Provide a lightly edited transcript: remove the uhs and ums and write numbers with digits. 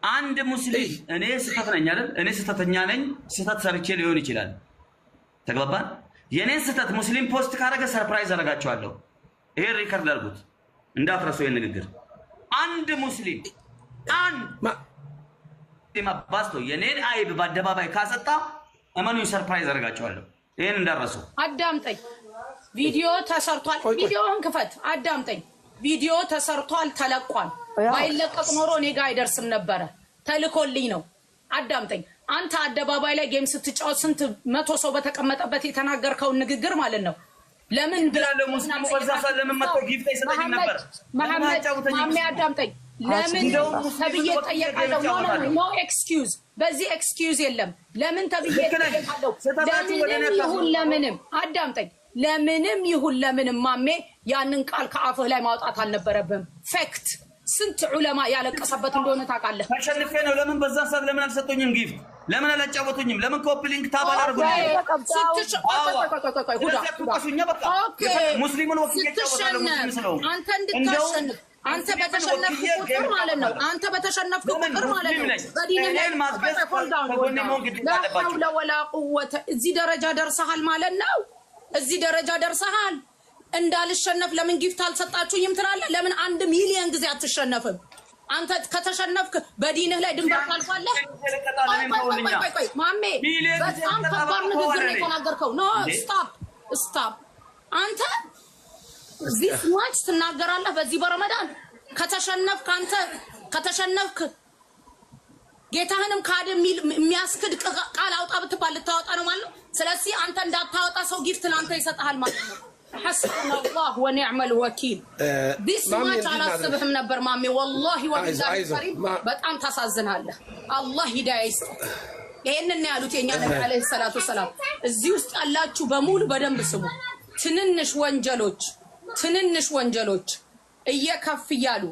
አንድ ሙስሊም እኔ ስህተት ነኝ አይደል? እኔ ስህተተኛ ነኝ፣ ስህተት ሰርቼ ሊሆን ይችላል። ተግባባን? የኔን ስህተት ሙስሊም ፖስት ካደረገ ሰርፕራይዝ አደርጋቸዋለሁ። ይሄ ሪከርድ አድርጉት እንዳትረሱ። ይሄን ንግግር አንድ ሙስሊም ባስቶ የኔን አይብ በአደባባይ ካሰጣ እመኑኝ ሰርፕራይዝ አደርጋቸዋለሁ። ይሄን እንዳትረሱ። አዳምጠኝ። ቪዲዮ ተሰርቷል። ቪዲዮውን ክፈት። አዳምጠኝ። ቪዲዮ ተሰርቷል፣ ተለቋል። ባይለቀቅ ኖሮ እኔ ጋር አይደርስም ነበረ። ተልኮልኝ ነው። አዳምጠኝ። አንተ አደባባይ ላይ ጌም ስትጫወት ስንት መቶ ሰው በተቀመጠበት የተናገርከውን ንግግር ማለት ነው። ለምን ብላለው ሙስሊሙ በዛፋ ለምን መጥቶ ጊፍት ይሰጠኝ ነበር? ማሜ አዳምጠኝ። ለምን ተብዬ ጠየቃለሁ? ኖ ኤክስኪውዝ። በዚህ ኤክስኪውዝ የለም። ለምን ተብዬ ጠየቃለሁ? ለምንም ይሁን ለምንም አዳምጠኝ። ለምንም ይሁን ለምንም ማሜ ያንን ቃል ከአፍህ ላይ ማውጣት አልነበረብህም። ፌክት ስንት ዑለማ ያለቀሰበት እንደሆነ ታውቃለህ። ተሸንፌ ነው። ለምን በዛ ሰዓት ለምን አልሰጡኝም ጊፍት? ለምን አላጫወቱኝም? ለምን ኮፒ ሊንክ ታባል አድርጉኝ? ሙስሊሙን ወክዬ ጫወታለሁ። ሙስሊም ስለሆንኩ አንተ እንድታሸንፍ አንተ በተሸነፍክ ቁጥር ማለት ነው። አንተ በተሸነፍክ ቁጥር ማለት ነው። በዲን ላይ ላ ወላ ቁወተ እዚህ ደረጃ ደርሰሃል ማለት ነው። እዚህ ደረጃ ደርሰሃል። እንዳልሸነፍ ለምን ጊፍት አልሰጣችሁኝም ትላለህ? ለምን 1 ሚሊዮን ጊዜ አትሸነፍም? አንተ ከተሸነፍክ በዲንህ ላይ ድንበር ታልፋለህ። ቆይ ማሜ በጣም ከባድ ንግግር ነው የተናገርከው። ኖ ስቶፕ። አንተ ዚስ ማች ትናገራለህ በዚህ በረመዳን ከተሸነፍክ አንተ ከተሸነፍክ ጌታህንም ካደ የሚያስክድ ቃል አውጣ ብትባል ልታወጣ ነው ማለት ነው። ስለዚህ አንተ እንዳታወጣ ሰው ጊፍት ላንተ ይሰጣል ማለት ነው። حسبنا الله ونعم الوكيل ዲስ ማች አላስብህም ነበር ማሜ ወላሂ ወቢላሂ ከሪም በጣም ታሳዝናለህ። አላህ ሂዳያ ይስጥ። ይሄንን ነው ያሉት የኛ ነብይ አለይሂ ሰላቱ ሰላም። እዚህ ውስጥ ያላችሁ በሙሉ በደንብ ስሙ። ትንንሽ ወንጀሎች እየከፍ ይያሉ